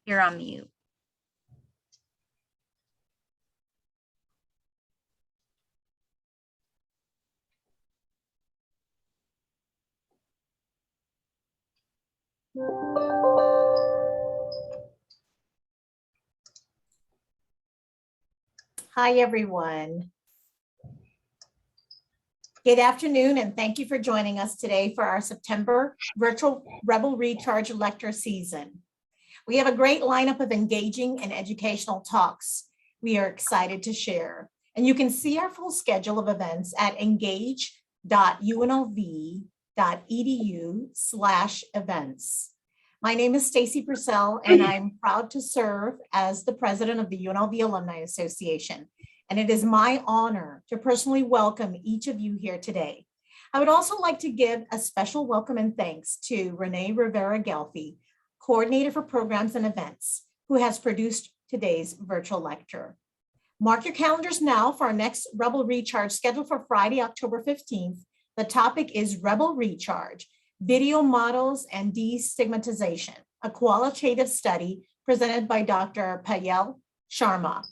You're on mute. Hi, everyone. Good afternoon, and thank you for joining us today for our September virtual Rebel Recharge lecture season. We have a great lineup of engaging and educational talks we are excited to share. And you can see our full schedule of events at engage.unlv.edu/events. My name is Stacy Purcell, and I'm proud to serve as the president of the UNLV Alumni Association. And it is my honor to personally welcome each of you here today. I would also like to give a special welcome and thanks to Renee Rivera-Gelfi, Coordinator for Programs and Events, who has produced today's virtual lecture. Mark your calendars now for our next Rebel Recharge scheduled for Friday, October 15th. The topic is Rebel Recharge, Video Models and Destigmatization, a qualitative study presented by Dr. Payal Sharma.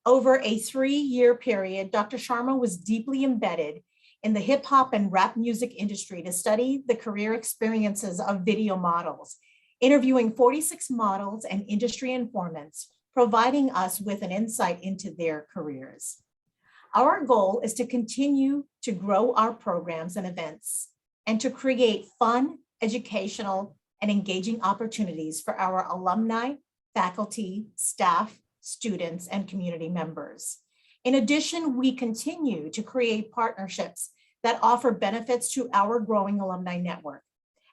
Over a 3-year period, Dr. Sharma was deeply embedded in the hip hop and rap music industry to study the career experiences of video models, interviewing 46 models and industry informants, providing us with an insight into their careers. Our goal is to continue to grow our programs and events and to create fun, educational, and engaging opportunities for our alumni, faculty, staff, students, and community members. In addition, we continue to create partnerships that offer benefits to our growing alumni network.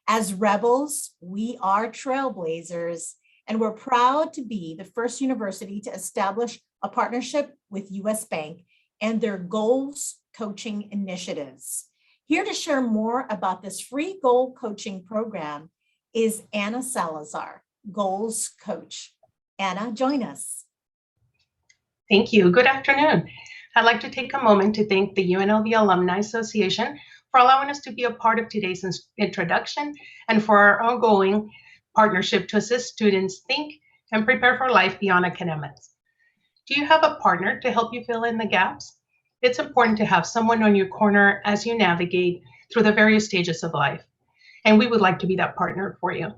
As Rebels, we are trailblazers, and we're proud to be the first university to establish a partnership with US Bank and their goals coaching initiatives. Here to share more about this free goal coaching program is Anna Salazar, Goals Coach. Anna, join us. Thank you. Good afternoon. I'd like to take a moment to thank the UNLV Alumni Association for allowing us to be a part of today's introduction and for our ongoing partnership to assist students think and prepare for life beyond academics. Do you have a partner to help you fill in the gaps? It's important to have someone on your corner as you navigate through the various stages of life, and we would like to be that partner for you.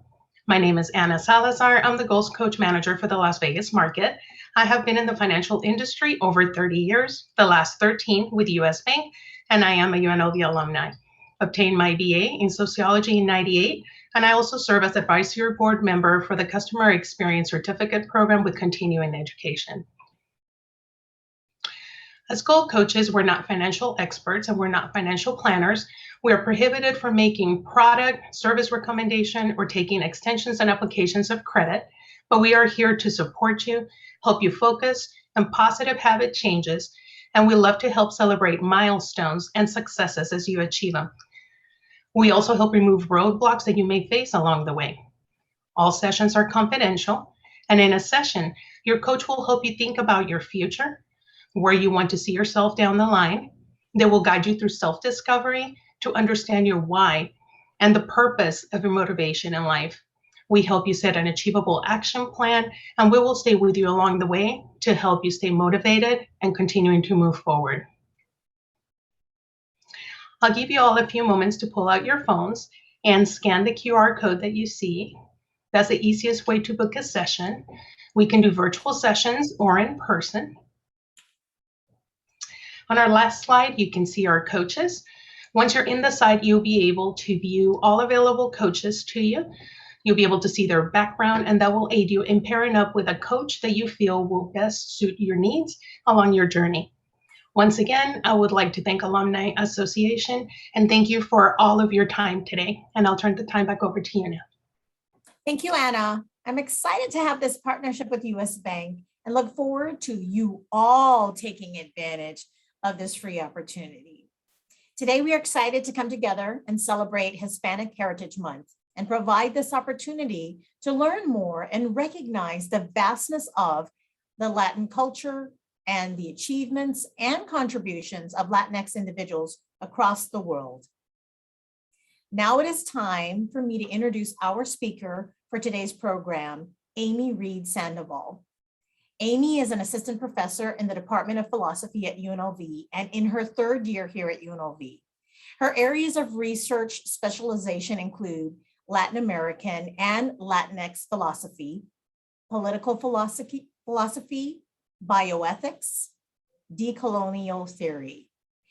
My name is Anna Salazar. I'm the Goals Coach Manager for the Las Vegas market. I have been in the financial industry over 30 years, the last 13 with US Bank, and I am a UNLV alumni. Obtained my BA in sociology in '98, and I also serve as advisory board member for the Customer Experience Certificate Program with continuing education. As goal coaches, we're not financial experts and we're not financial planners. We are prohibited from making product, service recommendation, or taking extensions and applications of credit, but we are here to support you, help you focus on positive habit changes, and we love to help celebrate milestones and successes as you achieve them. We also help remove roadblocks that you may face along the way. All sessions are confidential, and in a session, your coach will help you think about your future, where you want to see yourself down the line. They will guide you through self-discovery to understand your why and the purpose of your motivation in life. We help you set an achievable action plan, and we will stay with you along the way to help you stay motivated and continuing to move forward. I'll give you all a few moments to pull out your phones and scan the QR code that you see. That's the easiest way to book a session. We can do virtual sessions or in person. On our last slide, you can see our coaches. Once you're in the site, you'll be able to view all available coaches to you. You'll be able to see their background, and that will aid you in pairing up with a coach that you feel will best suit your needs along your journey. Once again, I would like to thank Alumni Association and thank you for all of your time today. And I'll turn the time back over to you now. Thank you, Anna. I'm excited to have this partnership with US Bank and look forward to you all taking advantage of this free opportunity. Today, we are excited to come together and celebrate Hispanic Heritage Month and provide this opportunity to learn more and recognize the vastness of the Latin culture and the achievements and contributions of Latinx individuals across the world. Now it is time for me to introduce our speaker for today's program, Amy Reed-Sandoval. Amy is an assistant professor in the Department of Philosophy at UNLV and in her third year here at UNLV. Her areas of research specialization include Latin American and Latinx philosophy, political philosophy, bioethics, decolonial theory.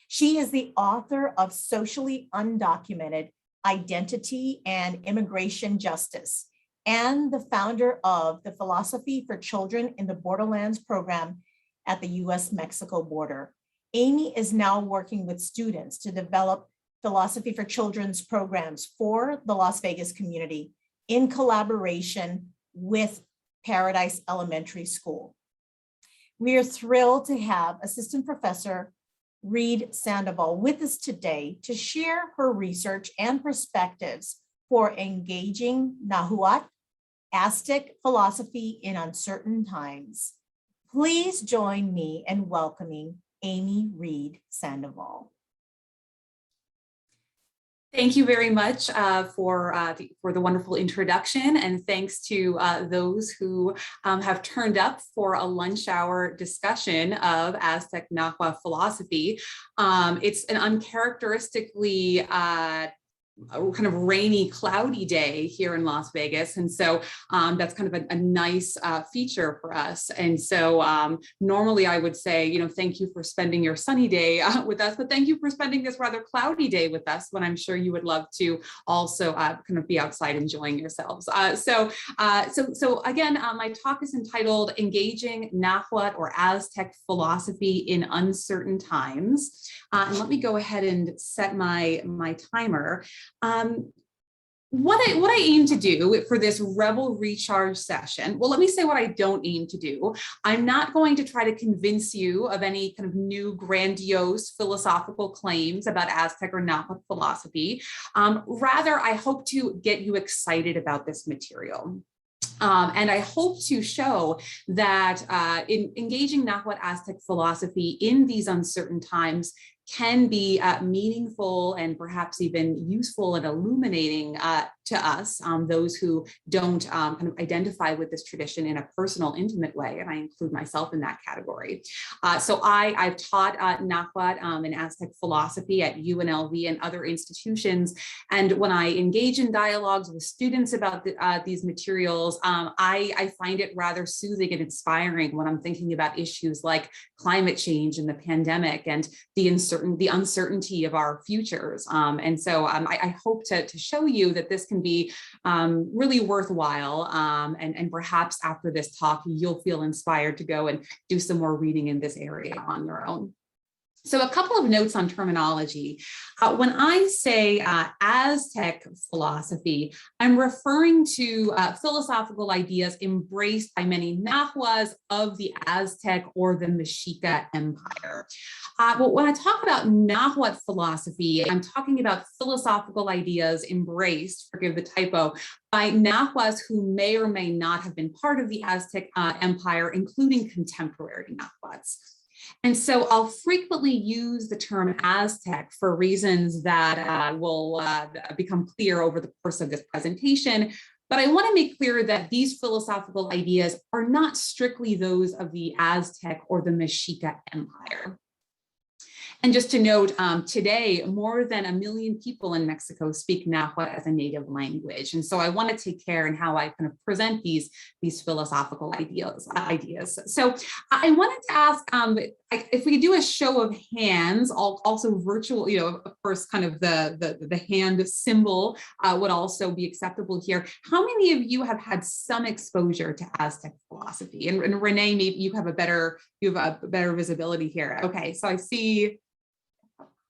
She is the author of Socially Undocumented Identity and Immigration Justice, and the founder of the Philosophy for Children in the Borderlands program at the US-Mexico border. Amy is now working with students to develop Philosophy for Children's programs for the Las Vegas community in collaboration with Paradise Elementary School. We are thrilled to have Assistant Professor Reed-Sandoval with us today to share her research and perspectives for engaging Nahuatl, Aztec philosophy in uncertain times. Please join me in welcoming Amy Reed-Sandoval. Thank you very much for the wonderful introduction, and thanks to those who have turned up for a lunch hour discussion of Aztec Nahuatl philosophy. It's an uncharacteristically kind of rainy, cloudy day here in Las Vegas. And so that's kind of a nice feature for us. And so normally I would say, thank you for spending your sunny day with us, but thank you for spending this rather cloudy day with us when I'm sure you would love to also kind of be outside enjoying yourselves. So again, my talk is entitled Engaging Nahuatl or Aztec Philosophy in Uncertain Times. And let me go ahead and set my timer. What I aim to do for this Rebel Recharge session, well, let me say what I don't aim to do. I'm not going to try to convince you of any kind of new grandiose philosophical claims about Aztec or Nahuatl philosophy. Rather, I hope to get you excited about this material. And I hope to show that in engaging Nahuatl Aztec philosophy in these uncertain times can be meaningful and perhaps even useful and illuminating to us, those who don't kind of identify with this tradition in a personal, intimate way, and I include myself in that category. So I've taught Nahuatl and Aztec philosophy at UNLV and other institutions, and when I engage in dialogues with students about these materials, I find it rather soothing and inspiring when I'm thinking about issues like climate change and the pandemic and the uncertainty of our futures. And so I hope to show you that this can be really worthwhile. And perhaps after this talk, you'll feel inspired to go and do some more reading in this area on your own. So a couple of notes on terminology. When I say Aztec philosophy, I'm referring to philosophical ideas embraced by many Nahuas of the Aztec or the Mexica Empire. But when I talk about Nahuatl philosophy, I'm talking about philosophical ideas embraced, forgive the typo, by Nahuas who may or may not have been part of the Aztec Empire, including contemporary Nahuatls. And so I'll frequently use the term Aztec for reasons that will become clear over the course of this presentation. But I want to make clear that these philosophical ideas are not strictly those of the Aztec or the Mexica Empire. And just to note, today, more than 1 million people in Mexico speak Nahuatl as a native language. And so I want to take care in how I kind of present these philosophical ideas. So I wanted to ask if we could do a show of hands, also virtual, of course, kind of the hand symbol would also be acceptable here. How many of you have had some exposure to Aztec philosophy? And Renee, maybe you have a better visibility here. Okay, so I see.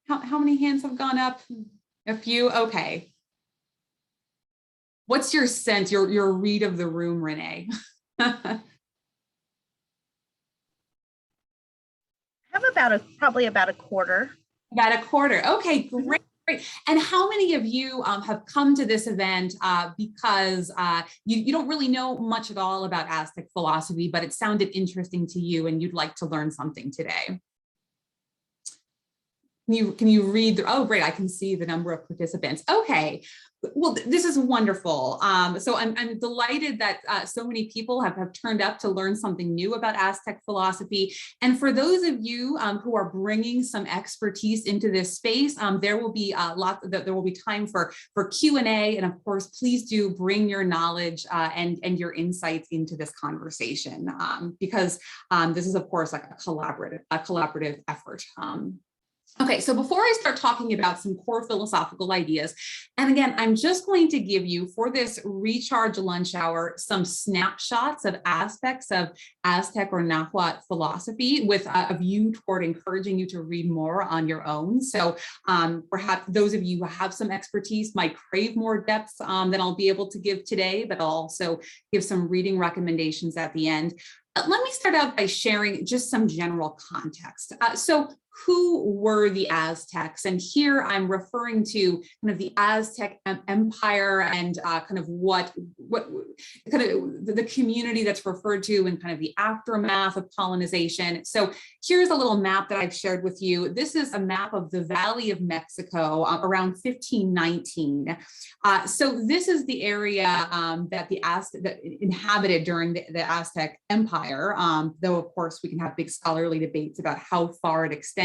How many hands have gone up? A few, okay. What's your sense, your read of the room, Renee? I have probably about a quarter. About a quarter, okay, great. And how many of you have come to this event because you don't really know much at all about Aztec philosophy, but it sounded interesting to you and you'd like to learn something today? Can you read the, oh, great, I can see the number of participants. Okay, well, this is wonderful. So I'm delighted that so many people have turned up to learn something new about Aztec philosophy. And for those of you who are bringing some expertise into this space, there will be there will be time for Q&A. And of course, please do bring your knowledge and your insights into this conversation, because this is, of course, like a collaborative effort. Okay, so before I start talking about some core philosophical ideas, and again, I'm just going to give you, for this recharge lunch hour, some snapshots of aspects of Aztec or Nahuatl philosophy with a view toward encouraging you to read more on your own. So perhaps those of you who have some expertise might crave more depth than I'll be able to give today, but I'll also give some reading recommendations at the end. Let me start out by sharing just some general context. So who were the Aztecs? And here I'm referring to kind of the Aztec Empire and kind of what kind of the community that's referred to in kind of the aftermath of colonization. So here's a little map that I've shared with you. This is a map of the Valley of Mexico around 1519. So this is the area that the Aztec that inhabited during the Aztec Empire, though of course we can have big scholarly debates about how far it extended.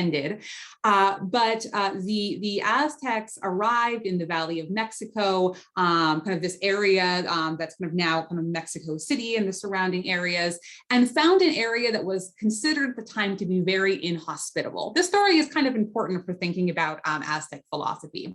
But the Aztecs arrived in the Valley of Mexico, kind of this area that's kind of now kind of Mexico City and the surrounding areas, and found an area that was considered at the time to be very inhospitable. This story is kind of important for thinking about Aztec philosophy.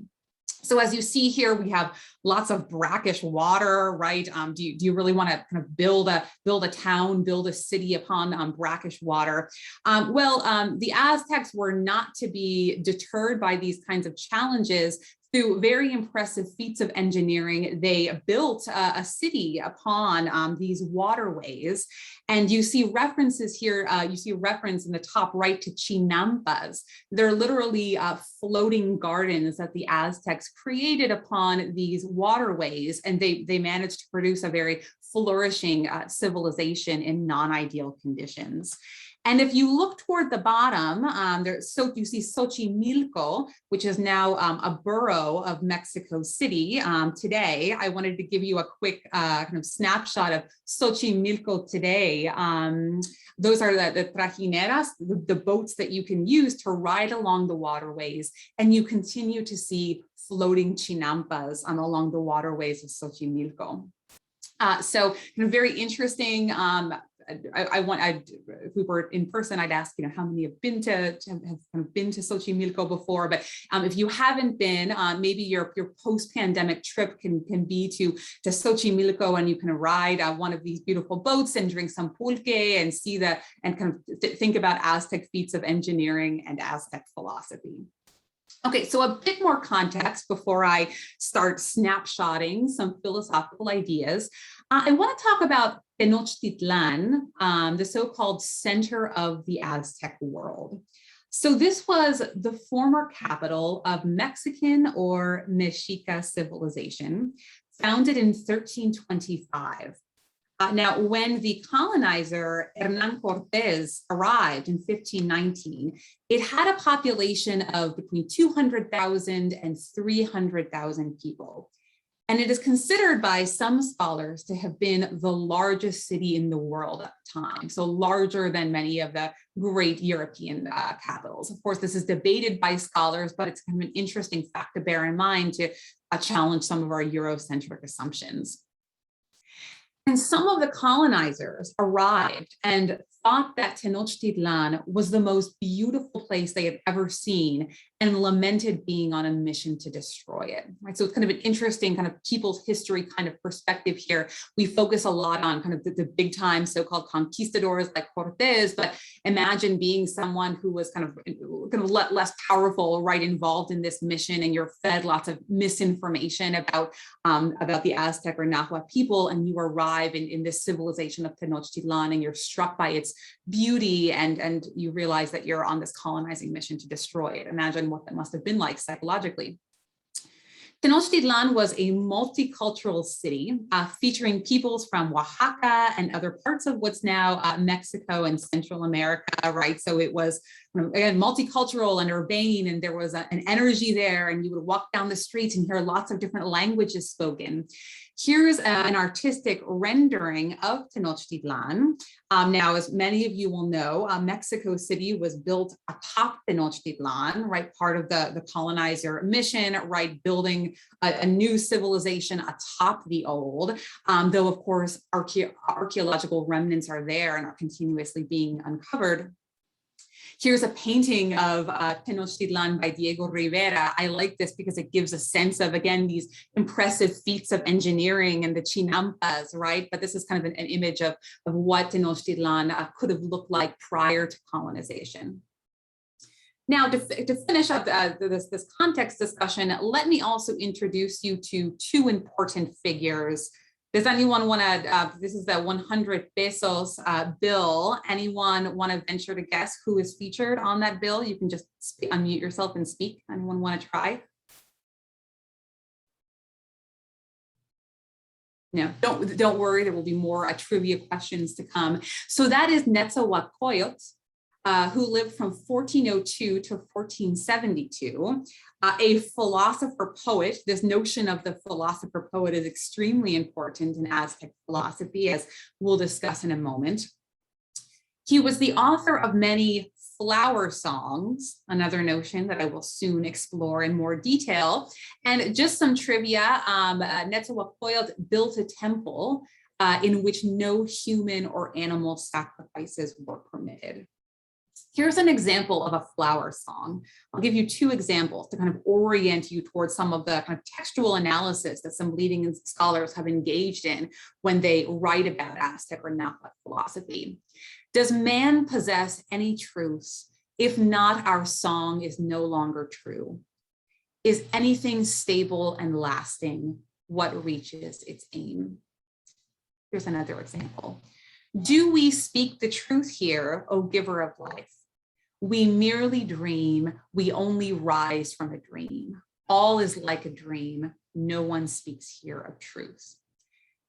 So as you see here, we have lots of brackish water, right? Do you really want to kind of build a town, build a city upon brackish water? The Aztecs were not to be deterred by these kinds of challenges. Through very impressive feats of engineering, they built a city upon these waterways. And you see references here, you see a reference in the top right to chinampas. They're literally floating gardens that the Aztecs created upon these waterways, and they managed to produce a very flourishing civilization in non-ideal conditions. And if you look toward the bottom, you see Xochimilco, which is now a borough of Mexico City. Today, I wanted to give you a quick kind of snapshot of Xochimilco today. Those are the trajineras, the boats that you can use to ride along the waterways, and you continue to see floating chinampas along the waterways of Xochimilco. So kind of very interesting. If we were in person, I'd ask, how many have been to Xochimilco before. But if you haven't been, maybe your post-pandemic trip can be to Xochimilco, and you can ride one of these beautiful boats and drink some pulque and see and kind of think about Aztec feats of engineering and Aztec philosophy. Okay, so a bit more context before I start snapshotting some philosophical ideas. I want to talk about Tenochtitlan, the so-called center of the Aztec world. So this was the former capital of Mexican or Mexica civilization, founded in 1325. Now, when the colonizer Hernán Cortés arrived in 1519, it had a population of between 200,000 and 300,000 people. And it is considered by some scholars to have been the largest city in the world at the time, so larger than many of the great European capitals. Of course, this is debated by scholars, but it's kind of an interesting fact to bear in mind to challenge some of our Eurocentric assumptions. And some of the colonizers arrived and thought that Tenochtitlan was the most beautiful place they had ever seen and lamented being on a mission to destroy it. Right? So it's kind of an interesting kind of people's history kind of perspective here. We focus a lot on kind of the big time so-called conquistadors like Cortés, but imagine being someone who was kind of less powerful, right, involved in this mission, and you're fed lots of misinformation about the Aztec or Nahuatl people, and you arrive in this civilization of Tenochtitlan, and you're struck by its beauty, and you realize that you're on this colonizing mission to destroy it. Imagine what that must have been like psychologically. Tenochtitlan was a multicultural city featuring peoples from Oaxaca and other parts of what's now Mexico and Central America, right? So it was, again, multicultural and urbane, and there was an energy there, and you would walk down the streets and hear lots of different languages spoken. Here's an artistic rendering of Tenochtitlan. Now, as many of you will know, Mexico City was built atop Tenochtitlan, right? Part of the colonizer mission, right? Building a new civilization atop the old, though of course archaeological remnants are there and are continuously being uncovered. Here's a painting of Tenochtitlan by Diego Rivera. I like this because it gives a sense of, again, these impressive feats of engineering and the chinampas, right? But this is kind of an image of what Tenochtitlan could have looked like prior to colonization. Now, to finish up this context discussion, let me also introduce you to two important figures. Does anyone want to, this is the 100 pesos bill. Anyone want to venture to guess who is featured on that bill? You can just unmute yourself and speak. Anyone want to try? No, don't worry, there will be more trivia questions to come. So that is Netzahualcoyotl, who lived from 1402 to 1472, a philosopher poet. This notion of the philosopher poet is extremely important in Aztec philosophy, as we'll discuss in a moment. He was the author of many flower songs, another notion that I will soon explore in more detail. And just some trivia, Netzahualcoyotl built a temple in which no human or animal sacrifices were permitted. Here's an example of a flower song. I'll give you two examples to kind of orient you towards some of the kind of textual analysis that some leading scholars have engaged in when they write about Aztec or Nahuatl philosophy. Does man possess any truths? If not, our song is no longer true. Is anything stable and lasting? What reaches its aim? Here's another example. Do we speak the truth here, O giver of life? We merely dream, we only rise from a dream. All is like a dream, no one speaks here of truth.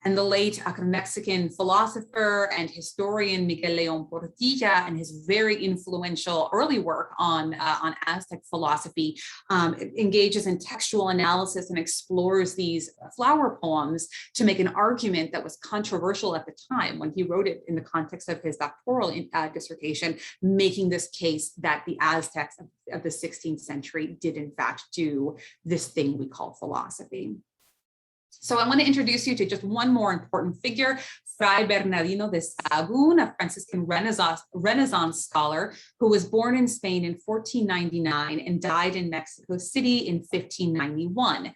And the late Mexican philosopher and historian Miguel León Portilla, and his very influential early work on Aztec philosophy, engages in textual analysis and explores these flower poems to make an argument that was controversial at the time when he wrote it in the context of his doctoral dissertation, making this case that the Aztecs of the 16th century did in fact do this thing we call philosophy. So I want to introduce you to just one more important figure, Fray Bernardino de Sahagún, a Franciscan Renaissance scholar who was born in Spain in 1499 and died in Mexico City in 1591.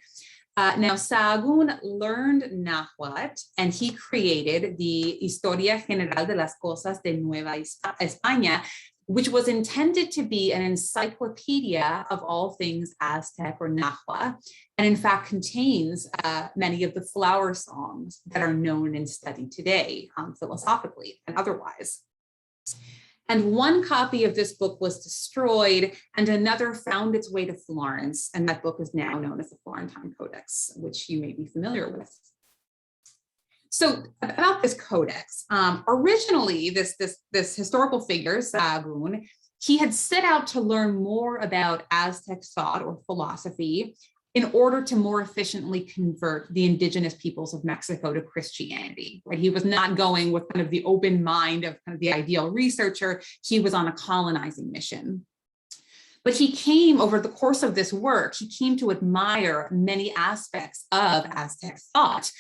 Now, Sahagún learned Nahuatl, and he created the Historia General de las Cosas de Nueva España, which was intended to be an encyclopedia of all things Aztec or Nahuatl, and in fact contains many of the flower songs that are known and studied today, philosophically and otherwise. And one copy of this book was destroyed, and another found its way to Florence, and that book is now known as the Florentine Codex, which you may be familiar with. So about this codex, originally this historical figure, Sahagún, he had set out to learn more about Aztec thought or philosophy in order to more efficiently convert the indigenous peoples of Mexico to Christianity, right? He was not going with kind of the open mind of kind of the ideal researcher. He was on a colonizing mission. But he came, over the course of this work, he came to admire many aspects of Aztec thought.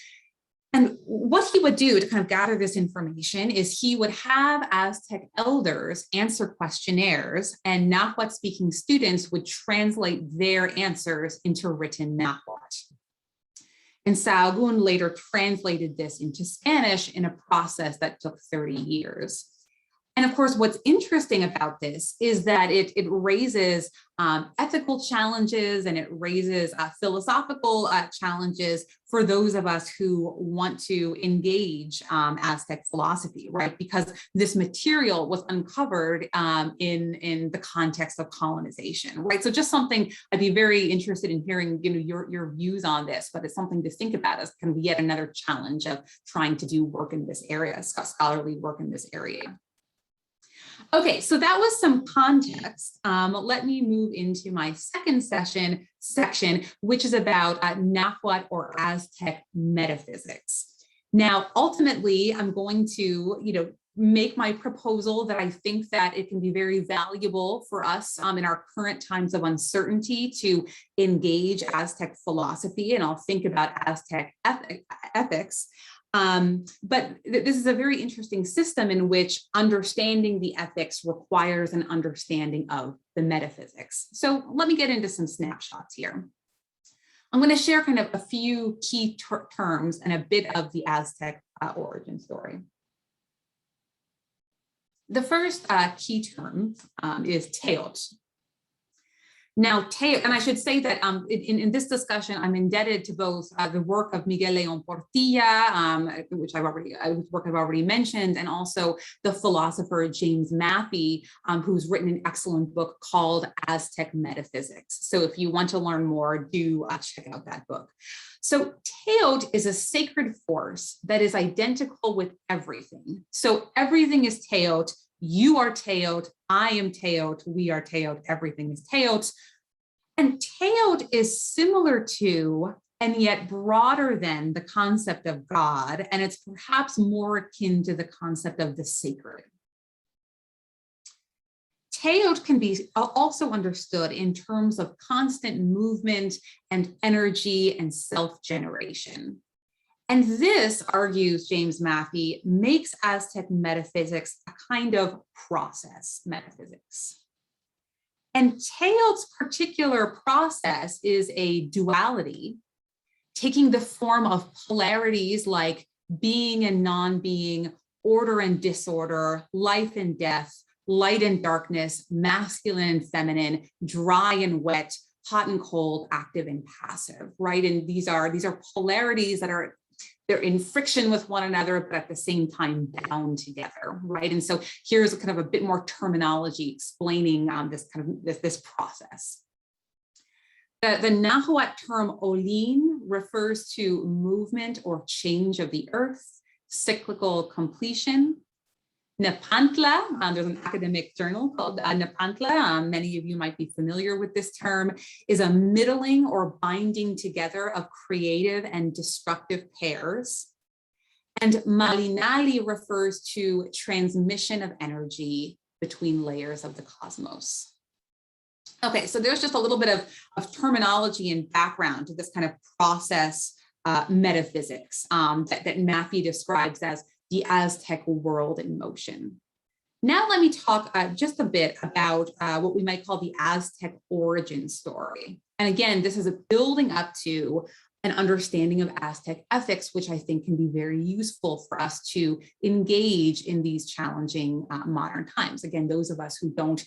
And what he would do to kind of gather this information is he would have Aztec elders answer questionnaires, and Nahuatl-speaking students would translate their answers into written Nahuatl. And Sahagún later translated this into Spanish in a process that took 30 years. And of course, what's interesting about this is that it raises ethical challenges, and it raises philosophical challenges for those of us who want to engage Aztec philosophy, right? Because this material was uncovered in the context of colonization, right? So just something I'd be very interested in hearing, your views on this, but it's something to think about as kind of yet another challenge of trying to do work in this area, scholarly work in this area. Okay, so that was some context. Let me move into my second section, which is about Nahuatl or Aztec metaphysics. Now, ultimately, I'm going to, make my proposal that I think that it can be very valuable for us in our current times of uncertainty to engage Aztec philosophy, and I'll think about Aztec ethics. But this is a very interesting system in which understanding the ethics requires an understanding of the metaphysics. So let me get into some snapshots here. I'm going to share kind of a few key terms and a bit of the Aztec origin story. The first key term is teot. Now, teot, and I should say that in this discussion, I'm indebted to both the work of Miguel León Portilla, which I've already mentioned, and also the philosopher James Maffei, who's written an excellent book called Aztec Metaphysics. So if you want to learn more, do check out that book. So teot is a sacred force that is identical with everything. So everything is teot. You are teot, I am teot, we are teot, everything is teot. And teot is similar to, and yet broader than, the concept of God, and it's perhaps more akin to the concept of the sacred. Teot can be also understood in terms of constant movement and energy and self-generation. And this, argues James Maffei, makes Aztec metaphysics a kind of process metaphysics. And teot's particular process is a duality, taking the form of polarities like being and non-being, order and disorder, life and death, light and darkness, masculine and feminine, dry and wet, hot and cold, active and passive, right? And these are polarities that they're in friction with one another, but at the same time bound together, right? And so here's kind of a bit more terminology explaining this process. The Nahuatl term olin refers to movement or change of the earth, cyclical completion. Nepantla, there's an academic journal called Nepantla, many of you might be familiar with this term, is a middling or binding together of creative and destructive pairs. And Malinali refers to transmission of energy between layers of the cosmos. Okay, so there's just a little bit of terminology and background to this kind of process metaphysics that Maffei describes as the Aztec world in motion. Now let me talk just a bit about what we might call the Aztec origin story. And again, this is a building up to an understanding of Aztec ethics, which I think can be very useful for us to engage in these challenging modern times. Again, those of us who don't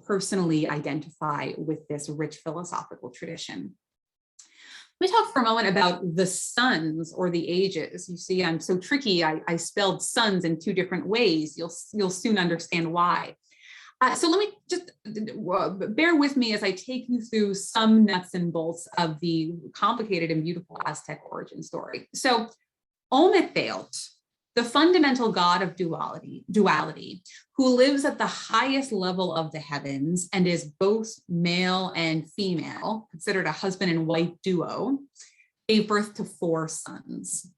personally identify with this rich philosophical tradition. Let me talk for a moment about the suns or the ages. You see, I'm so tricky. I spelled suns in two different ways. You'll soon understand why. So let me just bear with me as I take you through some nuts and bolts of the complicated and beautiful Aztec origin story. So Ometeotl, the fundamental god of duality, who lives at the highest level of the heavens and is both male and female, considered a husband and wife duo, gave birth to 4 sons.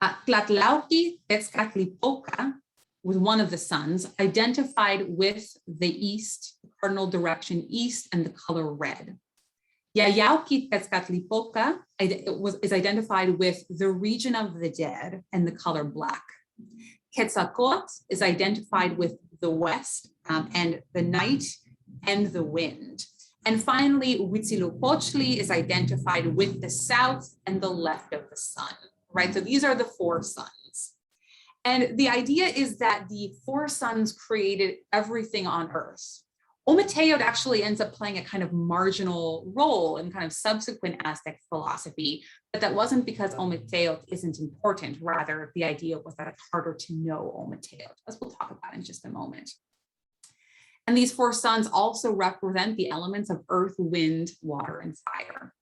Tlatlauqui Tezcatlipoca was one of the sons, identified with the east, the cardinal direction east, and the color red. Yayauqui Tezcatlipoca is identified with the region of the dead and the color black. Quetzalcoatl is identified with the west and the night and the wind. And finally, Huitzilopochtli is identified with the south and the left of the sun, right? So these are the 4 sons. And the idea is that the four suns created everything on Earth. Ometeotl actually ends up playing a kind of marginal role in kind of subsequent Aztec philosophy, but that wasn't because Ometeotl isn't important. Rather, the idea was that it's harder to know Ometeotl, as we'll talk about in just a moment. And these four suns also represent the elements of earth, wind, water, and fire.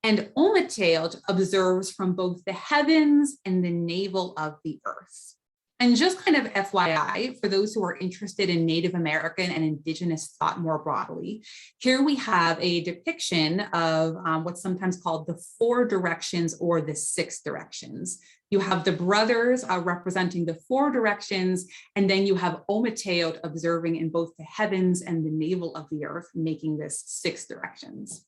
And Ometeotl observes from both the heavens and the navel of the earth. And just kind of FYI, for those who are interested in Native American and indigenous thought more broadly, here we have a depiction of what's sometimes called the four directions or the six directions. You have the brothers representing the four directions, and then you have Ometeotl observing in both the heavens and the navel of the earth, making this six directions.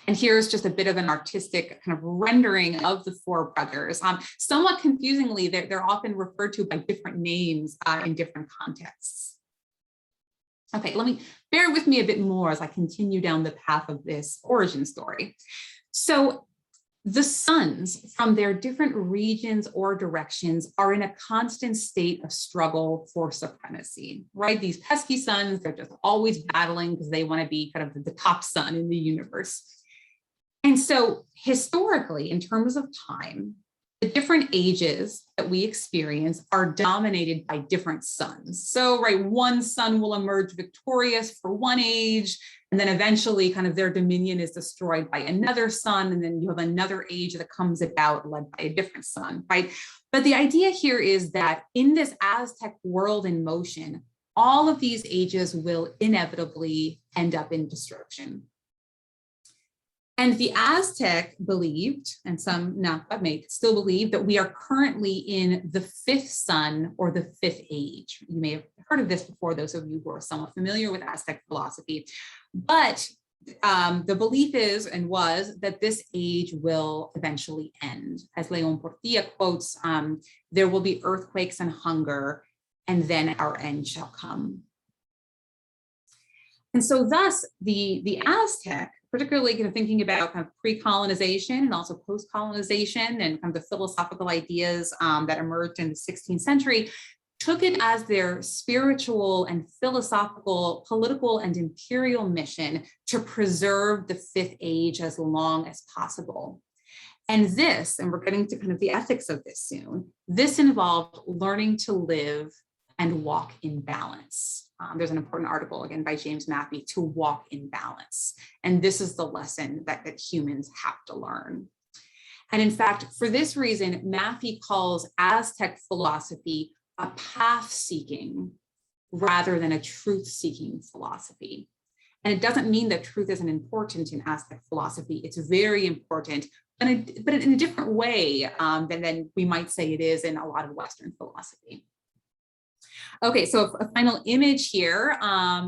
And here's just a bit of an artistic kind of rendering of the four brothers. Somewhat confusingly, they're often referred to by different names in different contexts. Okay, bear with me a bit more as I continue down the path of this origin story. So the suns from their different regions or directions are in a constant state of struggle for supremacy, right? These pesky suns, they're just always battling because they want to be kind of the top sun in the universe. And so historically, in terms of time, the different ages that we experience are dominated by different suns. So, right, one sun will emerge victorious for one age, and then eventually kind of their dominion is destroyed by another sun, and then you have another age that comes about led by a different sun, right? But the idea here is that in this Aztec world in motion, all of these ages will inevitably end up in destruction. And the Aztec believed, and some Nahuatl may still believe, that we are currently in the fifth sun or the fifth age. You may have heard of this before, those of you who are somewhat familiar with Aztec philosophy. But the belief is and was that this age will eventually end. As Leon Portilla quotes, there will be earthquakes and hunger, and then our end shall come. And so thus the Aztec, particularly kind of thinking about kind of pre-colonization and also post-colonization and kind of the philosophical ideas that emerged in the 16th century, took it as their spiritual and philosophical, political and imperial mission to preserve the fifth age as long as possible. And this, and we're getting to kind of the ethics of this soon, this involved learning to live and walk in balance. There's an important article, again, by James Maffei, to walk in balance. And this is the lesson that humans have to learn. And in fact, for this reason, Maffei calls Aztec philosophy a path-seeking rather than a truth-seeking philosophy. And it doesn't mean that truth isn't important in Aztec philosophy. It's very important, but in a different way than we might say it is in a lot of Western philosophy. Okay, so a final image here.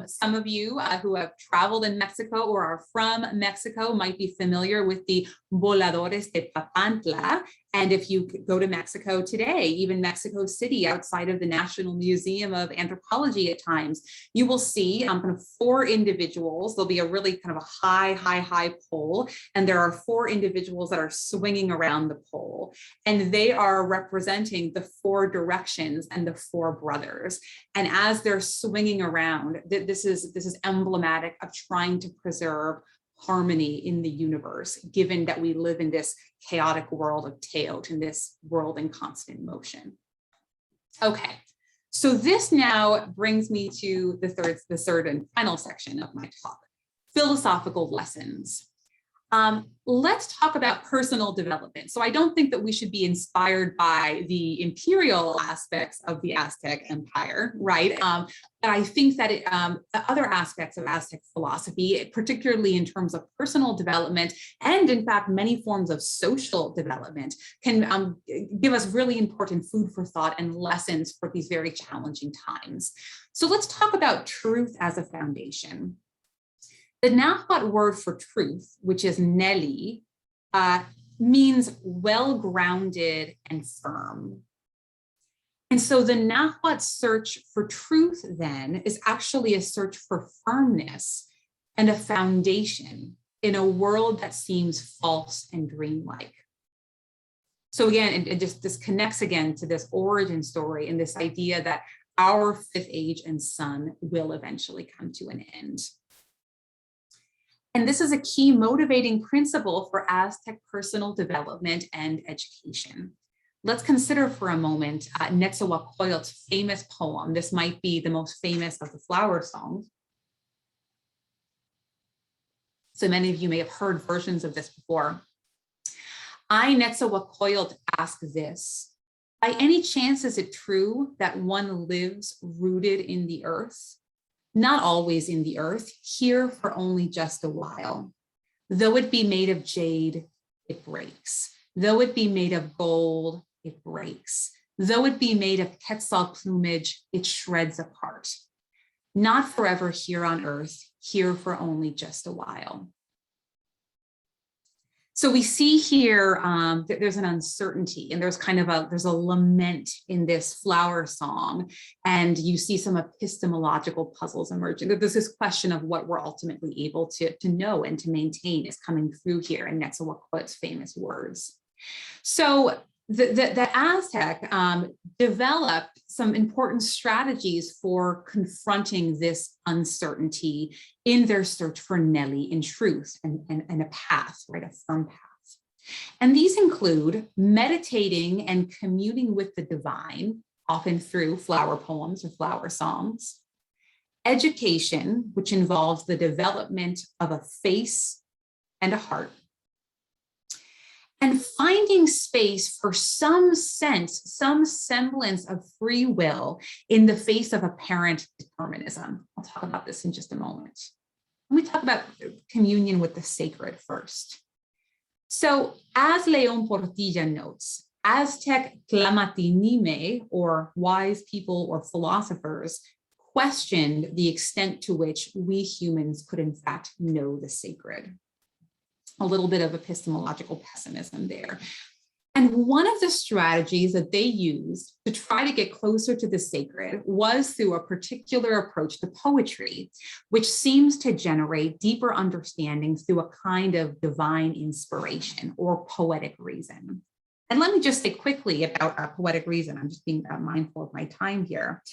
Some of you who have traveled in Mexico or are from Mexico might be familiar with the Voladores de Papantla. And if you go to Mexico today, even Mexico City, outside of the National Museum of Anthropology at times, you will see kind of four individuals. There'll be a really kind of a high pole, and there are four individuals that are swinging around the pole. And they are representing the four directions and the four brothers. And as they're swinging around, this is emblematic of trying to preserve harmony in the universe, given that we live in this chaotic world of Teotl, in this world in constant motion. Okay, so this now brings me to the third and final section of my talk, philosophical lessons. Let's talk about personal development. So I don't think that we should be inspired by the imperial aspects of the Aztec Empire, right? But I think that the other aspects of Aztec philosophy, particularly in terms of personal development, and in fact, many forms of social development, can give us really important food for thought and lessons for these very challenging times. So let's talk about truth as a foundation. The Nahuatl word for truth, which is Neli, means well-grounded and firm. And so the Nahuatl search for truth then is actually a search for firmness and a foundation in a world that seems false and dreamlike. So again, it just this connects again to this origin story and this idea that our fifth age and sun will eventually come to an end. And this is a key motivating principle for Aztec personal development and education. Let's consider for a moment Netzahualcoyotl's famous poem. This might be the most famous of the flower songs. So many of you may have heard versions of this before. I, Netzahualcoyotl, ask this: by any chance is it true that one lives rooted in the earth? Not always in the earth, here for only just a while. Though it be made of jade, it breaks. Though it be made of gold, it breaks. Though it be made of quetzal plumage, it shreds apart. Not forever here on earth, here for only just a while. So we see here that there's an uncertainty, and there's kind of there's a lament in this flower song, and you see some epistemological puzzles emerging. There's this question of what we're ultimately able to know and to maintain is coming through here in Netzahualcoyotl's famous words. So the Aztec developed some important strategies for confronting this uncertainty in their search for Nelly in truth and a path, right, a firm path. And these include meditating and communing with the divine, often through flower poems or flower songs, education, which involves the development of a face and a heart, and finding space for some sense, some semblance of free will in the face of apparent determinism. I'll talk about this in just a moment. Let me talk about communion with the sacred first. So as León Portilla notes, Aztec tlamatinime, or wise people or philosophers, questioned the extent to which we humans could in fact know the sacred. A little bit of epistemological pessimism there. And one of the strategies that they used to try to get closer to the sacred was through a particular approach to poetry, which seems to generate deeper understanding through a kind of divine inspiration or poetic reason. And let me just say quickly about poetic reason. I'm just being mindful of my time here.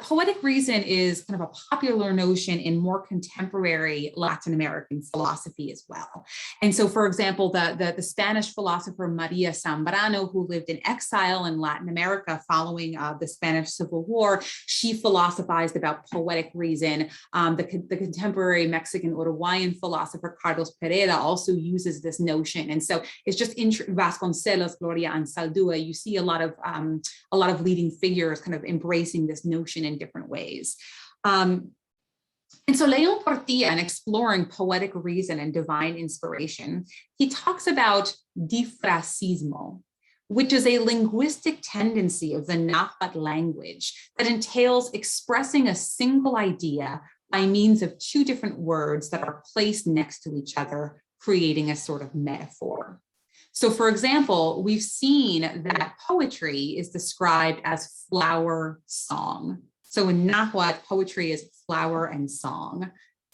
Poetic reason is kind of a popular notion in more contemporary Latin American philosophy as well. And so, for example, the Spanish philosopher Maria Zambrano, who lived in exile in Latin America following the Spanish Civil War, she philosophized about poetic reason. The contemporary Mexican Uruguayan philosopher Carlos Pereira also uses this notion. And so it's just in Vasconcelos, Gloria, and Saldúa, you see a lot of leading figures kind of embracing this notion in different ways. And so León Portilla, in exploring poetic reason and divine inspiration, he talks about difrasismo, which is a linguistic tendency of the Nahuatl language that entails expressing a single idea by means of two different words that are placed next to each other, creating a sort of metaphor. So, for example, we've seen that poetry is described as flower song. So in Nahuatl, poetry is flower and song.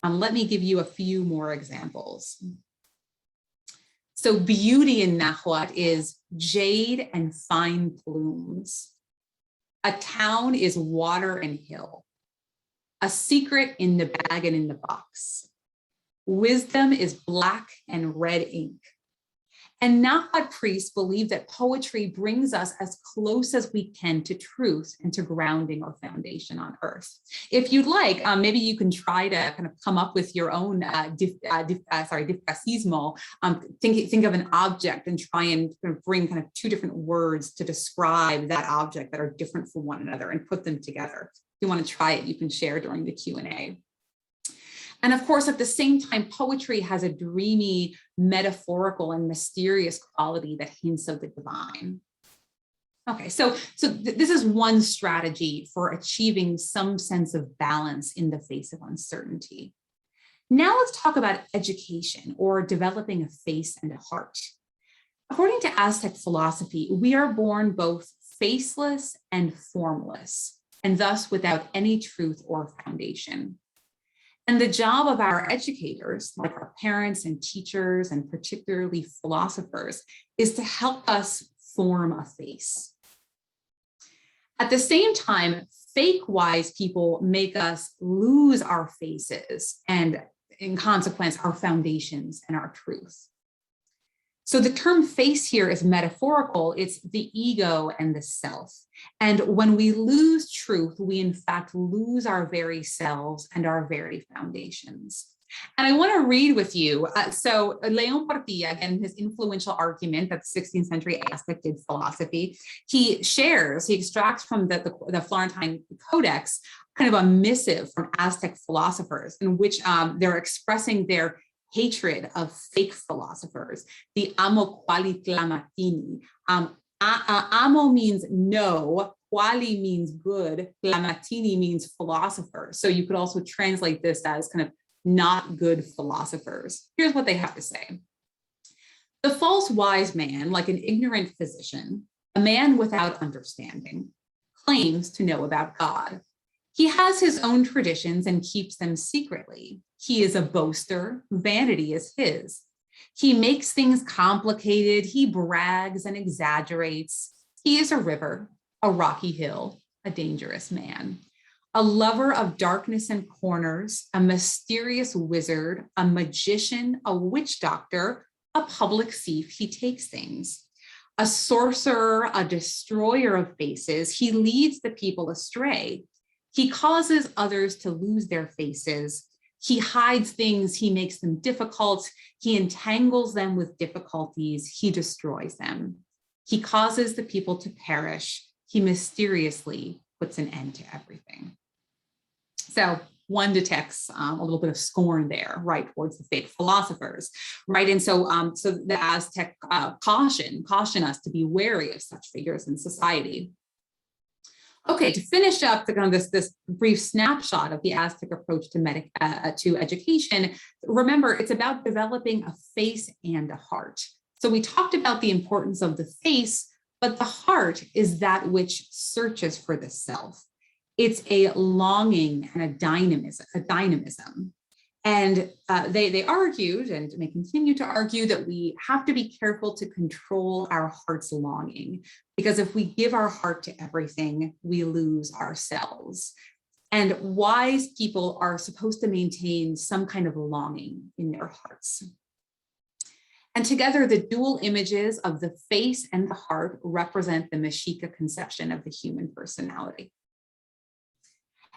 Let me give you a few more examples. So beauty in Nahuatl is jade and fine plumes. A town is water and hill. A secret in the bag and in the box. Wisdom is black and red ink. And Nahuatl priests believe that poetry brings us as close as we can to truth and to grounding or foundation on earth. If you'd like, maybe you can try to kind of come up with your own difrasismo. Think of an object and try and kind of bring kind of two different words to describe that object that are different from one another and put them together. If you want to try it, you can share during the Q&A. And of course, at the same time, poetry has a dreamy, metaphorical, and mysterious quality that hints of the divine. Okay, so this is one strategy for achieving some sense of balance in the face of uncertainty. Now let's talk about education, or developing a face and a heart. According to Aztec philosophy, we are born both faceless and formless, and thus without any truth or foundation. And the job of our educators, like our parents and teachers, and particularly philosophers, is to help us form a face. At the same time, fake wise people make us lose our faces and, in consequence, our foundations and our truth. So the term face here is metaphorical. It's the ego and the self. And when we lose truth, we in fact lose our very selves and our very foundations. And I want to read with you. So Leon Portilla, again, his influential argument that the 16th century Aztec did philosophy, he extracts from the Florentine Codex kind of a missive from Aztec philosophers in which they're expressing their hatred of fake philosophers, the amo quali tlamatini. Amo means no, quali means good, tlamatini means philosopher. So you could also translate this as kind of not good philosophers. Here's what they have to say. The false wise man, like an ignorant physician, a man without understanding, claims to know about God. He has his own traditions and keeps them secretly. He is a boaster, vanity is his. He makes things complicated, he brags and exaggerates. He is a river, a rocky hill, a dangerous man. A lover of darkness and corners, a mysterious wizard, a magician, a witch doctor, a public thief, he takes things. A sorcerer, a destroyer of faces, he leads the people astray. He causes others to lose their faces. He hides things, he makes them difficult. He entangles them with difficulties, he destroys them. He causes the people to perish. He mysteriously puts an end to everything. So one detects a little bit of scorn there, right, towards the fake philosophers, right? And so, so the Aztec caution us to be wary of such figures in society. Okay, to finish up this brief snapshot of the Aztec approach to education, remember, it's about developing a face and a heart. So we talked about the importance of the face, but the heart is that which searches for the self. It's a longing and a dynamism. And they argued, and may continue to argue, that we have to be careful to control our heart's longing, because if we give our heart to everything, we lose ourselves. And wise people are supposed to maintain some kind of longing in their hearts. And together, the dual images of the face and the heart represent the Mexica conception of the human personality.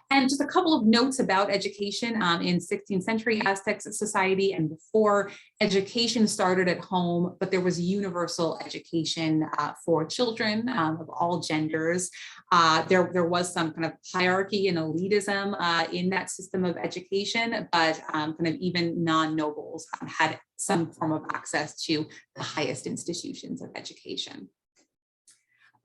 And just a couple of notes about education in 16th century Aztec society and before. Education started at home, but there was universal education for children of all genders. There was some kind of hierarchy and elitism in that system of education, but kind of even non-nobles had some form of access to the highest institutions of education.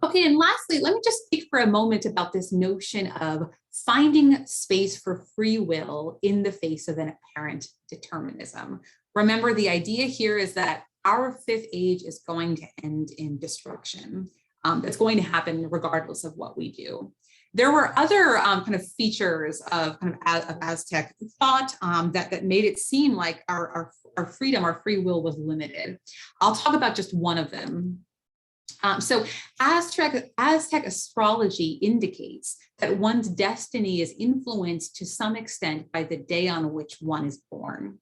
Okay, and lastly, let me just speak for a moment about this notion of finding space for free will in the face of an apparent determinism. Remember, the idea here is that our fifth age is going to end in destruction. That's going to happen regardless of what we do. There were other kind of features of Aztec thought that made it seem like our freedom, our free will was limited. I'll talk about just one of them. So Aztec astrology indicates that one's destiny is influenced to some extent by the day on which one is born.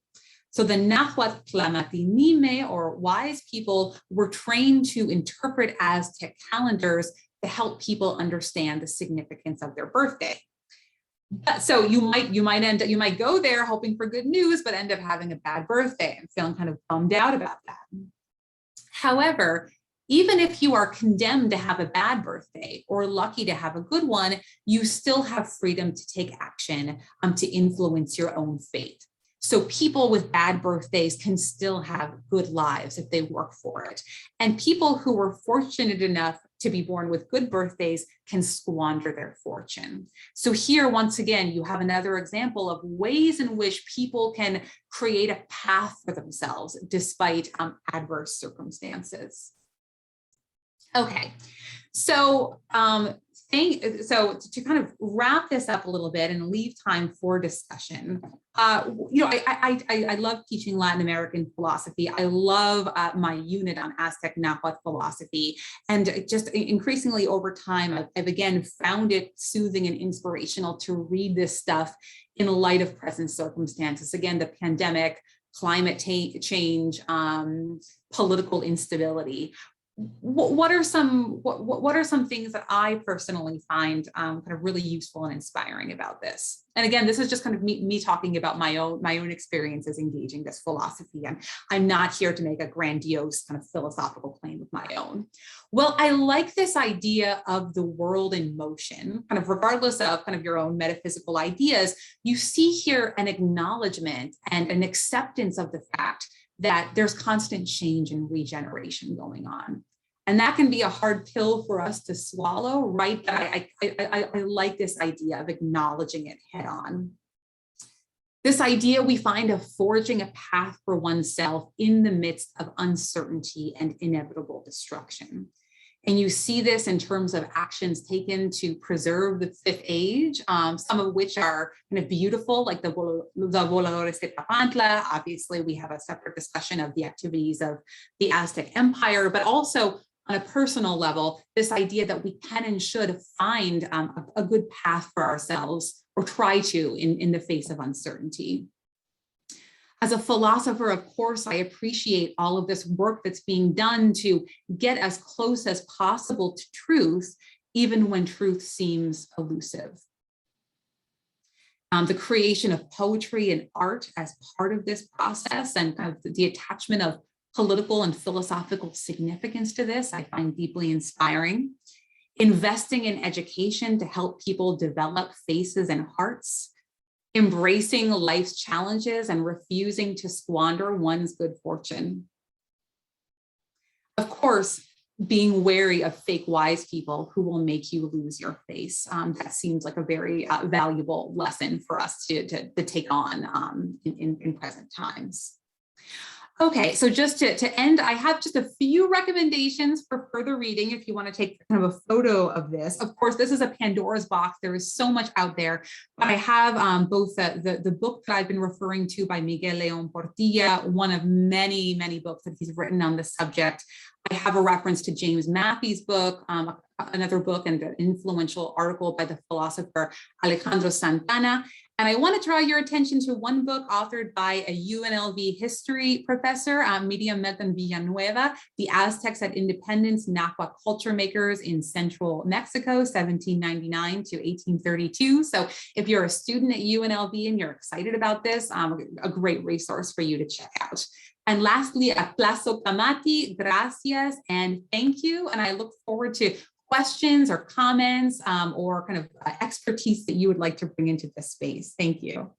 So the Nahuatl Tlamatinime, or wise people, were trained to interpret Aztec calendars to help people understand the significance of their birthday. So you might go there hoping for good news, but end up having a bad birthday and feeling kind of bummed out about that. However, even if you are condemned to have a bad birthday or lucky to have a good one, you still have freedom to take action to influence your own fate. So people with bad birthdays can still have good lives if they work for it. And people who were fortunate enough to be born with good birthdays can squander their fortune. So here, once again, you have another example of ways in which people can create a path for themselves despite adverse circumstances. Okay, so So to kind of wrap this up a little bit and leave time for discussion, I love teaching Latin American philosophy. I love my unit on Aztec Nahuatl philosophy. And just increasingly over time, I've again found it soothing and inspirational to read this stuff in light of present circumstances. Again, the pandemic, climate change, political instability. What are some things that I personally find kind of really useful and inspiring about this? And again, this is just kind of me talking about my own experiences engaging this philosophy. And I'm not here to make a grandiose kind of philosophical claim of my own. Well, I like this idea of the world in motion, kind of regardless of kind of your own metaphysical ideas. You see here an acknowledgement and an acceptance of the fact that there's constant change and regeneration going on. And that can be a hard pill for us to swallow, right? But I like this idea of acknowledging it head on. This idea we find of forging a path for oneself in the midst of uncertainty and inevitable destruction. And you see this in terms of actions taken to preserve the fifth age, some of which are kind of beautiful, like the Voladores de Papantla. Obviously, we have a separate discussion of the activities of the Aztec Empire, but also on a personal level, this idea that we can and should find a good path for ourselves, or try to in the face of uncertainty. As a philosopher, of course, I appreciate all of this work that's being done to get as close as possible to truth, even when truth seems elusive. The creation of poetry and art as part of this process, and kind of the attachment of political and philosophical significance to this, I find deeply inspiring. Investing in education to help people develop faces and hearts. Embracing life's challenges and refusing to squander one's good fortune. Of course, being wary of fake wise people who will make you lose your face. That seems like a very valuable lesson for us to take on in present times. Okay, so just to end, I have just a few recommendations for further reading if you want to take kind of a photo of this. Of course, this is a Pandora's box. There is so much out there, but I have both the book that I've been referring to by Miguel León Portilla, one of many, many books that he's written on the subject. I have a reference to James Matthey's book, another book and an influential article by the philosopher Alejandro Santana. And I want to draw your attention to one book authored by a UNLV history professor, Miriam Melton Villanueva, The Aztecs at Independence, Nahuatl Culture Makers in Central Mexico, 1799 to 1832. So if you're a student at UNLV and you're excited about this, a great resource for you to check out. And lastly, Aplazo Kamati, gracias and thank you. And I look forward to questions or comments or kind of expertise that you would like to bring into this space. Thank you.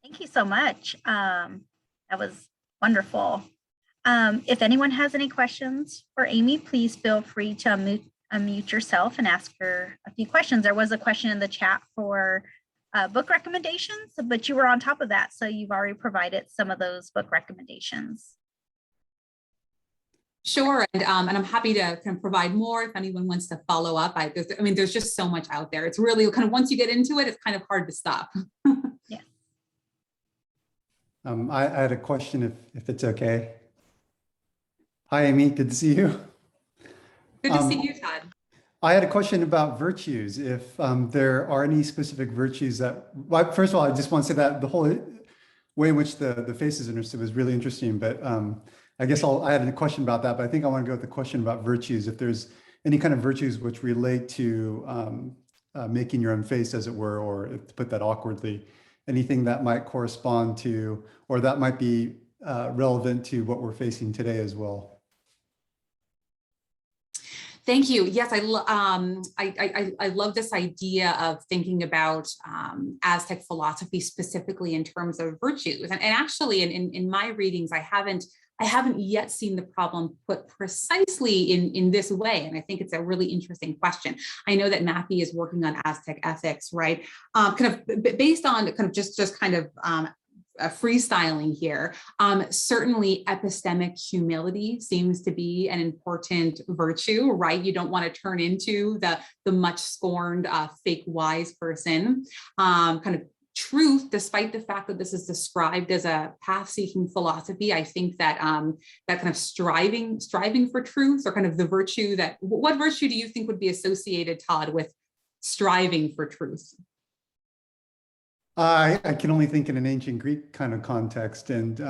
Thank you so much. That was wonderful. If anyone has any questions for Amy, please feel free to unmute yourself and ask her a few questions. There was a question in the chat for book recommendations, but you were on top of that, so you've already provided some of those book recommendations. Sure, and I'm happy to kind of provide more if anyone wants to follow up. There's just so much out there. It's really kind of, once you get into it, it's kind of hard to stop. Yeah. I had a question, if it's okay. Hi, Amy, good to see you. Good to see you, Todd. I had a question about virtues. If there are any specific virtues that, well, first of all, I just want to say that the whole way in which the face is understood was really interesting, but I guess I had a question about that, but I think I want to go with the question about virtues. If there's any kind of virtues which relate to making your own face, as it were, or to put that awkwardly, anything that might correspond to, or that might be relevant to what we're facing today as well. Thank you. Yes, I love this idea of thinking about Aztec philosophy specifically in terms of virtues. And actually, in my readings, I haven't yet seen the problem put precisely in this way. And I think it's a really interesting question. I know that Matthew is working on Aztec ethics, right? Kind of based on kind of just kind of freestyling here. Certainly epistemic humility seems to be an important virtue, right? You don't want to turn into the much scorned fake wise person. Kind of truth, despite the fact that this is described as a path-seeking philosophy, I think that that kind of striving for truth, or kind of the virtue that, what virtue do you think would be associated, Todd, with striving for truth? I can only think in an ancient Greek kind of context, and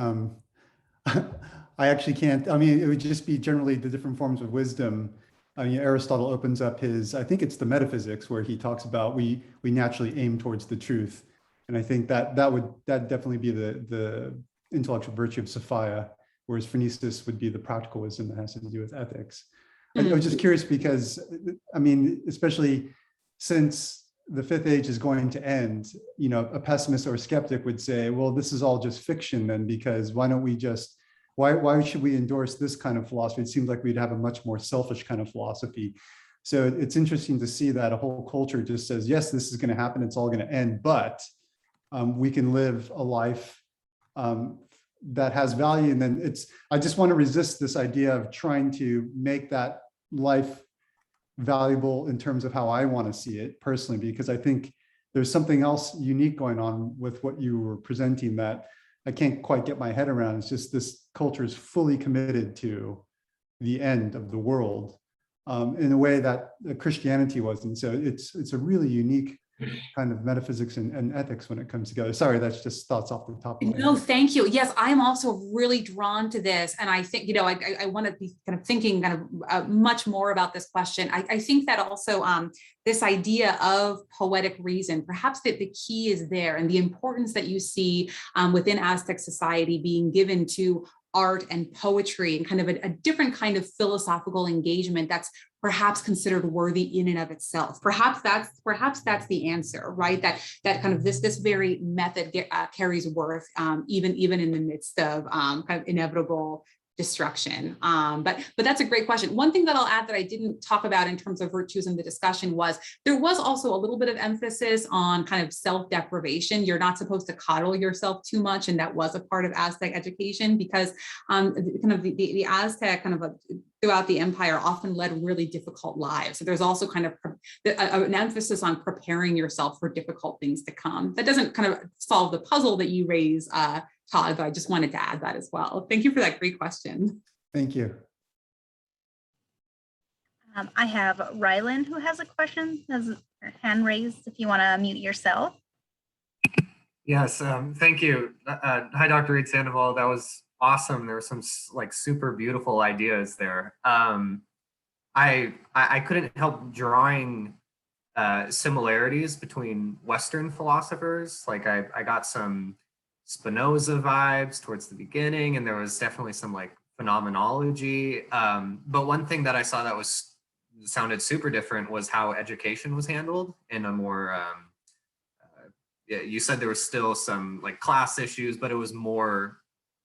I actually can't. I mean, it would just be generally the different forms of wisdom. I mean, Aristotle opens up his, I think it's the metaphysics, where he talks about we naturally aim towards the truth. And I think that would definitely be the intellectual virtue of Sophia, whereas phronesis would be the practical wisdom that has to do with ethics. I was just curious because, I mean, especially since the fifth age is going to end, you know, a pessimist or a skeptic would say, well, this is all just fiction then, because why don't we just, why should we endorse this kind of philosophy? It seems like we'd have a much more selfish kind of philosophy. So it's interesting to see that a whole culture just says, yes, this is going to happen, it's all going to end, but we can live a life that has value. And then I just want to resist this idea of trying to make that life valuable in terms of how I want to see it personally, because I think there's something else unique going on with what you were presenting that I can't quite get my head around. It's just this culture is fully committed to the end of the world in a way that Christianity wasn't. So it's a really unique kind of metaphysics and ethics when it comes together. Sorry, that's just thoughts off the top of my head. No, thank you. Yes, I am also really drawn to this. And I think, you know, I want to be kind of thinking kind of much more about this question. I think that also this idea of poetic reason, perhaps that the key is there, and the importance that you see within Aztec society being given to art and poetry, and kind of a different kind of philosophical engagement that's perhaps considered worthy in and of itself. Perhaps that's the answer, right? That kind of this very method carries worth even in the midst of kind of inevitable destruction. But that's a great question. One thing that I'll add that I didn't talk about in terms of virtues in the discussion was there was also a little bit of emphasis on kind of self-deprivation. You're not supposed to coddle yourself too much, and that was a part of Aztec education, because kind of the Aztec kind of throughout the empire often led really difficult lives. So there's also kind of an emphasis on preparing yourself for difficult things to come. That doesn't kind of solve the puzzle that you raise, Todd, but I just wanted to add that as well. Thank you for that great question. Thank you. I have Rylan who has a question, has her hand raised if you want to unmute yourself. Yes, thank you. Hi, Dr. Reed-Sandoval. That was awesome. There were some like super beautiful ideas there. I couldn't help drawing similarities between Western philosophers. Like I got some Spinoza vibes towards the beginning, and there was definitely some like phenomenology. But one thing that I saw that sounded super different was how education was handled in a more, you said there was still some like class issues, but it was more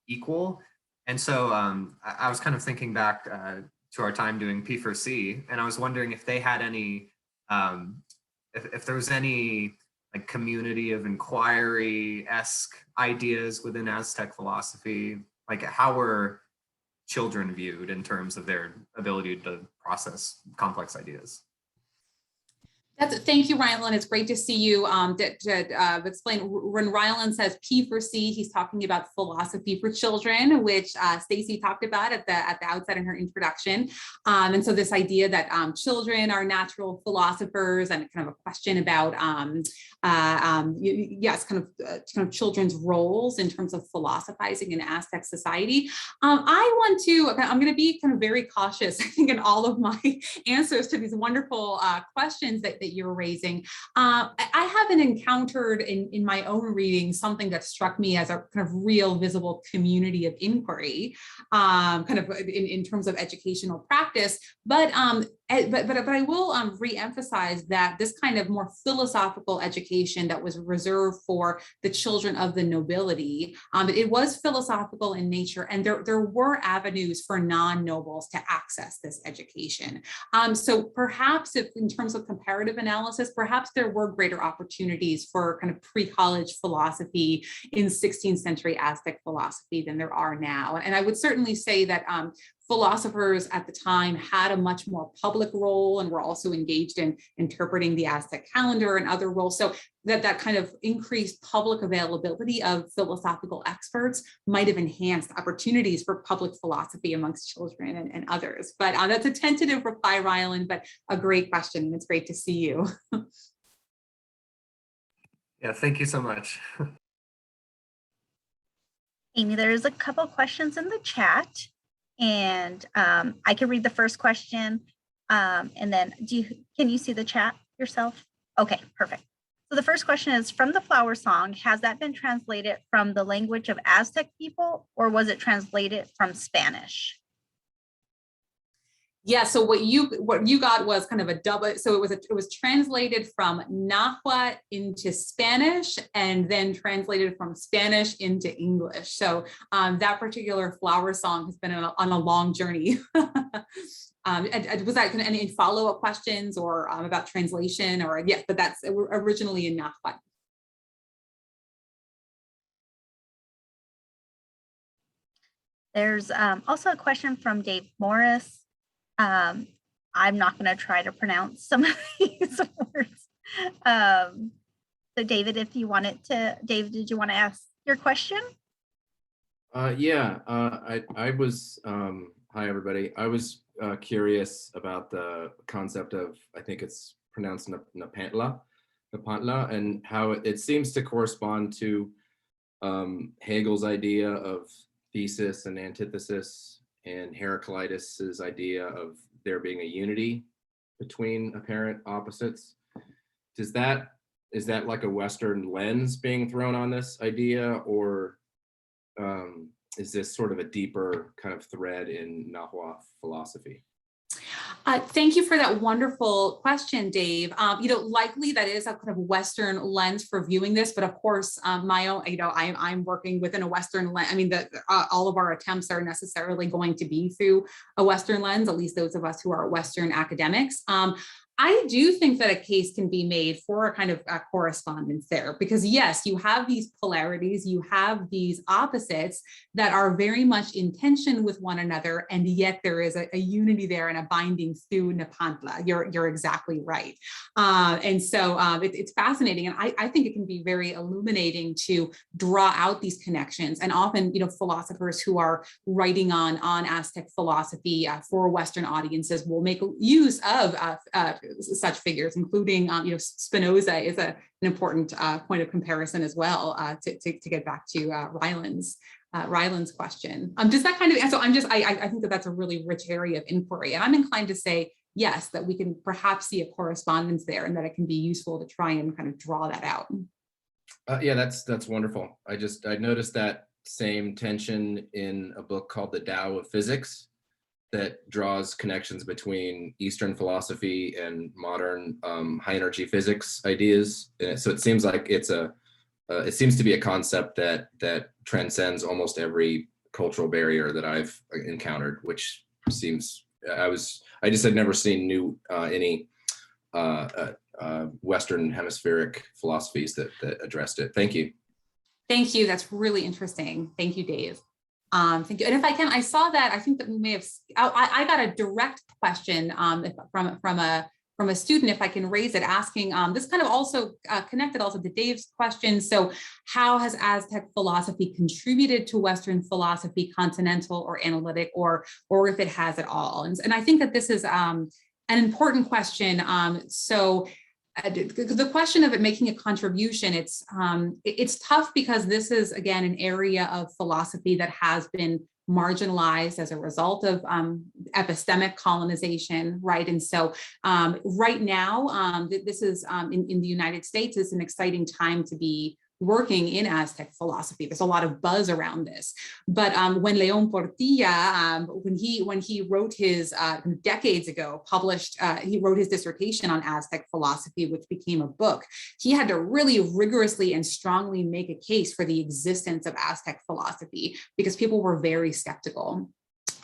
equal. And so I was kind of thinking back to our time doing P4C, and I was wondering if they had any, if there was any like community of inquiry-esque ideas within Aztec philosophy, like how were children viewed in terms of their ability to process complex ideas? Thank you, Rylan. It's great to see you explain. When Rylan says P4C, he's talking about philosophy for children, which Stacy talked about at the outset in her introduction. And so this idea that children are natural philosophers, and kind of a question about yes, kind of children's roles in terms of philosophizing in Aztec society. I'm going to be kind of very cautious, I think, in all of my answers to these wonderful questions that you're raising. I haven't encountered in my own reading something that struck me as a kind of real visible community of inquiry, kind of in terms of educational practice. But But I will re-emphasize that this kind of more philosophical education that was reserved for the children of the nobility, it was philosophical in nature, and there were avenues for non-nobles to access this education. So perhaps if in terms of comparative analysis, perhaps there were greater opportunities for kind of pre-college philosophy in 16th century Aztec philosophy than there are now. And I would certainly say that philosophers at the time had a much more public role and were also engaged in interpreting the Aztec calendar and other roles. So that kind of increased public availability of philosophical experts might have enhanced opportunities for public philosophy amongst children and others. But that's a tentative reply, Rylan, but a great question, and it's great to see you. Yeah, thank you so much. Amy, there's a couple questions in the chat, and I can read the first question, and then can you see the chat yourself? Okay, perfect. So the first question is, from the flower song, has that been translated from the language of Aztec people, or was it translated from Spanish? Yeah, so what you got was kind of a double. So it was translated from Nahuatl into Spanish and then translated from Spanish into English. So that particular flower song has been on a long journey. And was that any follow-up questions or about translation, or yes, but that's originally in Nahuatl. There's also a question from Dave Morris. I'm not going to try to pronounce some of these words. So David, if you wanted to, David, did you want to ask your question? Yeah, I was, hi everybody. I was curious about the concept of, I think it's pronounced Nahuatl, and how it seems to correspond to Hegel's idea of thesis and antithesis, and Heraclitus's idea of there being a unity between apparent opposites. Is that like a Western lens being thrown on this idea, or is this sort of a deeper kind of thread in Nahuatl philosophy? Thank you for that wonderful question, Dave. Likely that is a kind of Western lens for viewing this, but of course, my own, I'm working within a Western lens. I mean, all of our attempts are necessarily going to be through a Western lens, at least those of us who are Western academics. I do think that a case can be made for a kind of a correspondence there, because yes, you have these polarities, you have these opposites that are very much in tension with one another, and yet there is a unity there and a binding through Nepantla. You're exactly right. And so it's fascinating, and I think it can be very illuminating to draw out these connections. And often, philosophers who are writing on Aztec philosophy for Western audiences will make use of such figures, including Spinoza is an important point of comparison as well, to get back to Rylan's question. Does that kind of, so I think that that's a really rich area of inquiry, and I'm inclined to say yes, that we can perhaps see a correspondence there, and that it can be useful to try and kind of draw that out. Yeah, that's wonderful. I noticed that same tension in a book called The Tao of Physics, that draws connections between Eastern philosophy and modern high energy physics ideas. And so it seems like it seems to be a concept that transcends almost every cultural barrier that I've encountered, which seems, I just had never seen any Western hemispheric philosophies that addressed it. Thank you. Thank you. That's really interesting. Thank you, Dave. Thank you. And if I can, I saw that, I think that we may have, I got a direct question from a student, if I can raise it, asking, this kind of also connected also to Dave's question. So how has Aztec philosophy contributed to Western philosophy, continental or analytic, or if it has at all? And I think that this is an important question. The question of it making a contribution, it's tough, because this is, again, an area of philosophy that has been marginalized as a result of epistemic colonization, right? And so right now, this is in the United States, is an exciting time to be working in Aztec philosophy. There's a lot of buzz around this. But when León Portilla, when he wrote his decades ago, he wrote his dissertation on Aztec philosophy, which became a book. He had to really rigorously and strongly make a case for the existence of Aztec philosophy because people were very skeptical.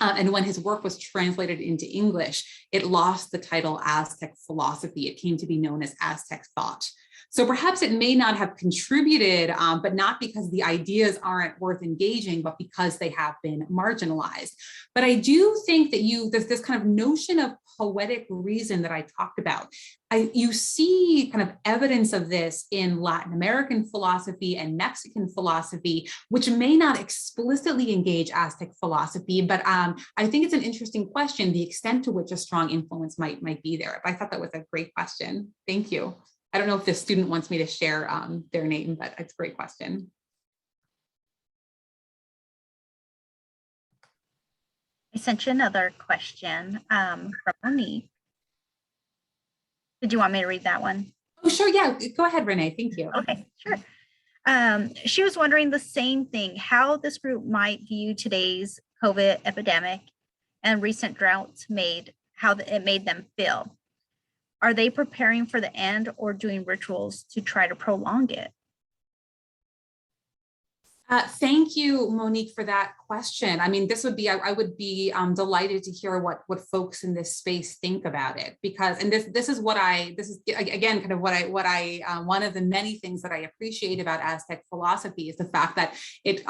And when his work was translated into English, it lost the title Aztec philosophy. It came to be known as Aztec thought. So perhaps it may not have contributed, but not because the ideas aren't worth engaging, but because they have been marginalized. But I do think that there's this kind of notion of poetic reason that I talked about. You see kind of evidence of this in Latin American philosophy and Mexican philosophy, which may not explicitly engage Aztec philosophy, but I think it's an interesting question, the extent to which a strong influence might be there. But I thought that was a great question. Thank you. I don't know if the student wants me to share their name, but it's a great question. I sent you another question from Monique. Did you want me to read that one? Oh, sure. Yeah, go ahead, Renee. Thank you. Okay, sure. She was wondering the same thing, how this group might view today's COVID epidemic and recent droughts how it made them feel. Are they preparing for the end or doing rituals to try to prolong it? Thank you, Monique, for that question. I mean, this would be, I would be delighted to hear what folks in this space think about it, because, and this is again, kind of one of the many things that I appreciate about Aztec philosophy is the fact that it,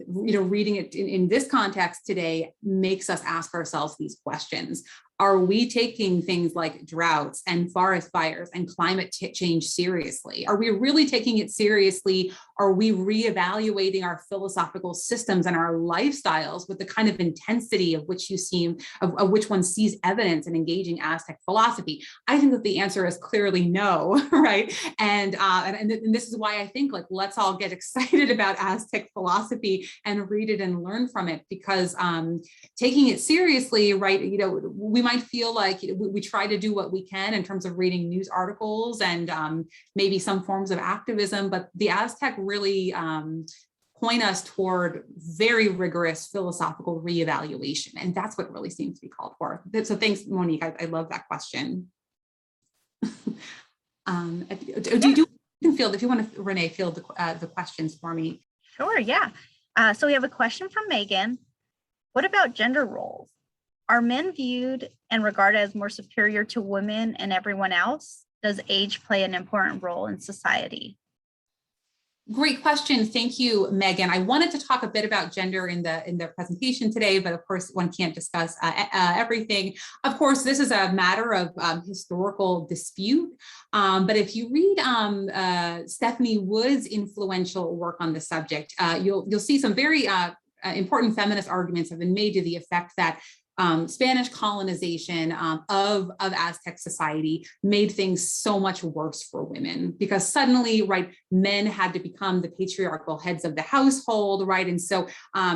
reading it in this context today makes us ask ourselves these questions. Are we taking things like droughts and forest fires and climate change seriously? Are we really taking it seriously? Are we reevaluating our philosophical systems and our lifestyles with the kind of intensity of which which one sees evidence in engaging Aztec philosophy? I think that the answer is clearly no, right? And this is why I think, like, let's all get excited about Aztec philosophy and read it and learn from it, because taking it seriously, right? We might feel like we try to do what we can in terms of reading news articles and maybe some forms of activism, but the Aztec really point us toward very rigorous philosophical reevaluation. And that's what really seems to be called for. So thanks, Monique. I love that question. You can field, if you want to, Renee, field the questions for me. Sure, yeah. So we have a question from Megan. What about gender roles? Are men viewed and regarded as more superior to women and everyone else? Does age play an important role in society? Great question. Thank you, Megan. I wanted to talk a bit about gender in the presentation today, but of course, one can't discuss everything. Of course, this is a matter of historical dispute. But if you read Stephanie Wood's influential work on the subject, you'll see some very important feminist arguments have been made to the effect that Spanish colonization of Aztec society made things so much worse for women, because suddenly, right, men had to become the patriarchal heads of the household, right? And so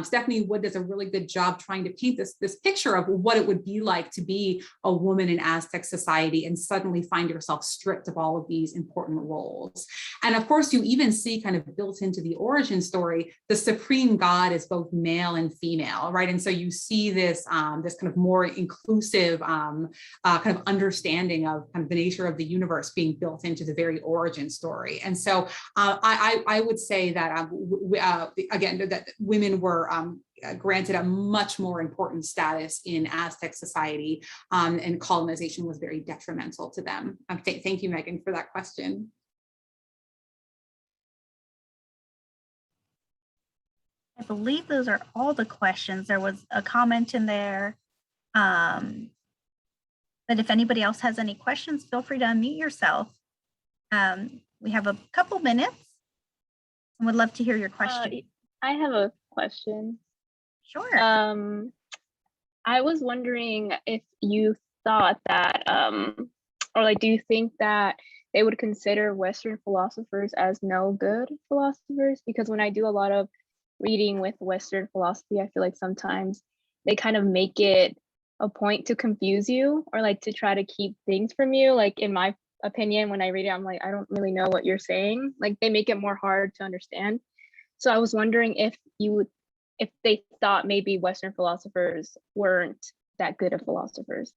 Stephanie Wood does a really good job trying to paint this picture of what it would be like to be a woman in Aztec society and suddenly find yourself stripped of all of these important roles. And of course, you even see kind of built into the origin story, the supreme god is both male and female, right? And so you see this kind of more inclusive kind of understanding of kind of the nature of the universe being built into the very origin story. And so I would say that again, that women were granted a much more important status in Aztec society, and colonization was very detrimental to them. Thank you, Megan, for that question. I believe those are all the questions. There was a comment in there. But if anybody else has any questions, feel free to unmute yourself. We have a couple minutes and would love to hear your question. I have a question. Sure. I was wondering if you thought that, or like, do you think that they would consider Western philosophers as no good philosophers? Because when I do a lot of reading with Western philosophy, I feel like sometimes they kind of make it a point to confuse you or like to try to keep things from you. Like in my opinion when I read it. I'm like, I don't really know what you're saying. Like they make it more hard to understand. So I was wondering if they thought maybe Western philosophers weren't that good of philosophers.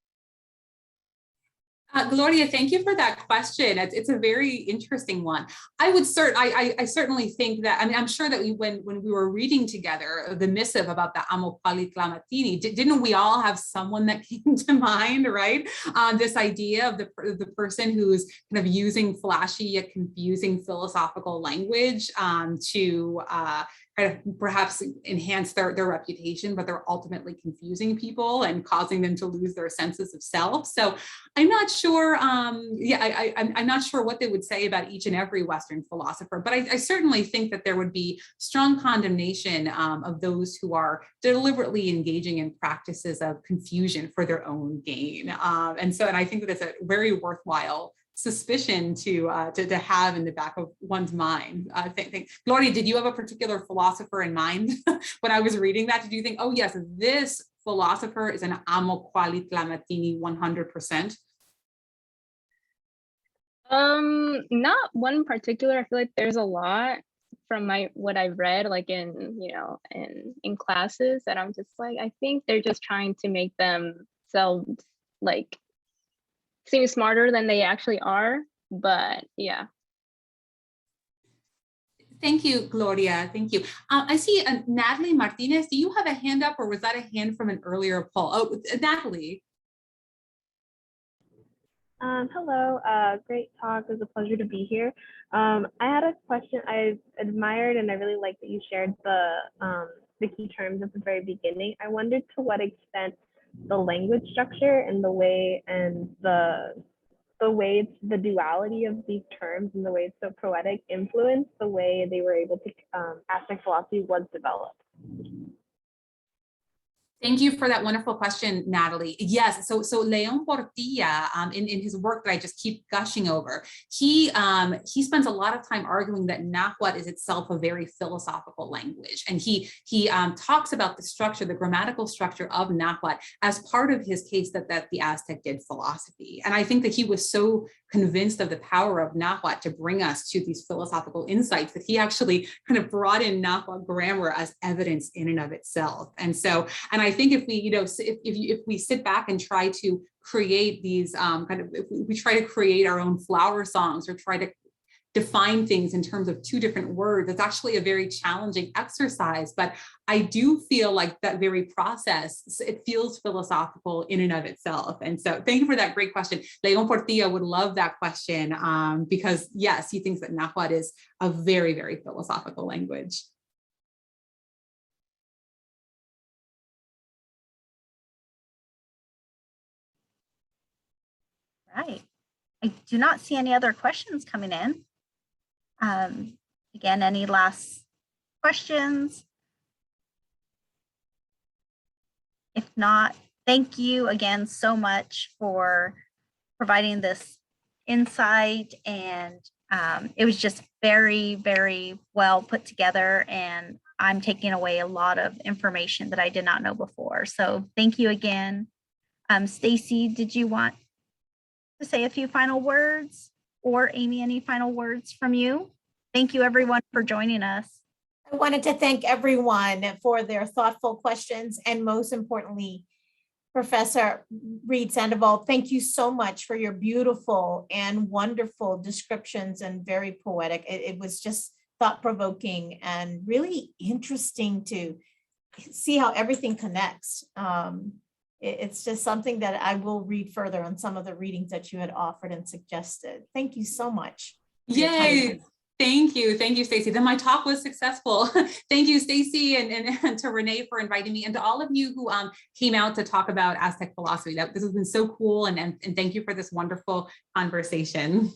Gloria, thank you for that question. It's a very interesting one. I certainly think that, I mean, I'm sure that when we were reading together the missive about the Amo Quali Clamatini, didn't we all have someone that came to mind, right? This idea of the person who's kind of using flashy yet confusing philosophical language to kind of perhaps enhance their reputation, but they're ultimately confusing people and causing them to lose their senses of self. So I'm not sure, I'm not sure what they would say about each and every Western philosopher, but I certainly think that there would be strong condemnation of those who are deliberately engaging in practices of confusion for their own gain. And I think that it's a very worthwhile suspicion to have in the back of one's mind. Gloria, did you have a particular philosopher in mind when I was reading that? Did you think, oh yes, this philosopher is an Amo Quali Clamatini 100%? Not one particular. I feel like there's a lot from what I've read, like in classes, that I'm just like, I think they're just trying to make themselves like seem smarter than they actually are. But yeah. Thank you, Gloria. Thank you. I see Natalie Martinez. Do you have a hand up, or was that a hand from an earlier poll? Oh, Natalie. Hello, great talk. It was a pleasure to be here. I had a question. I admired and I really liked that you shared the key terms at the very beginning. I wondered to what extent the language structure and the way it's the duality of these terms and the way it's so poetic influenced the way they were able to Aztec philosophy was developed. Thank you for that wonderful question, Natalie. Yes, so Leon Portilla, in his work that I just keep gushing over, he spends a lot of time arguing that Nahuatl is itself a very philosophical language, and he talks about the structure, the grammatical structure of Nahuatl as part of his case that the Aztec did philosophy. And I think that he was so convinced of the power of Nahuatl to bring us to these philosophical insights that he actually kind of brought in Nahuatl grammar as evidence in and of itself. And I think if we, if we sit back and try to create these if we try to create our own flower songs or try to define things in terms of two different words, it's actually a very challenging exercise. But I do feel like that very process, it feels philosophical in and of itself. And so thank you for that great question. Leon Portilla would love that question because yes, he thinks that Nahuatl is a very, very philosophical language. Right. I do not see any other questions coming in. Again, any last questions? If not, thank you again so much for providing this insight, and it was just very, very well put together, and I'm taking away a lot of information that I did not know before. So thank you again. Stacy, did you want to say a few final words, or Amy, any final words from you? Thank you everyone for joining us. I wanted to thank everyone for their thoughtful questions, and most importantly, Professor Reed-Sandoval, thank you so much for your beautiful and wonderful descriptions and very poetic. It was just thought-provoking and really interesting to see how everything connects. It's just something that I will read further on some of the readings that you had offered and suggested. Thank you so much. Yay. Thank you, Stacey. Then my talk was successful. Thank you, Stacey, and to Renee for inviting me, and to all of you who came out to talk about Aztec philosophy. This has been so cool, and thank you for this wonderful conversation.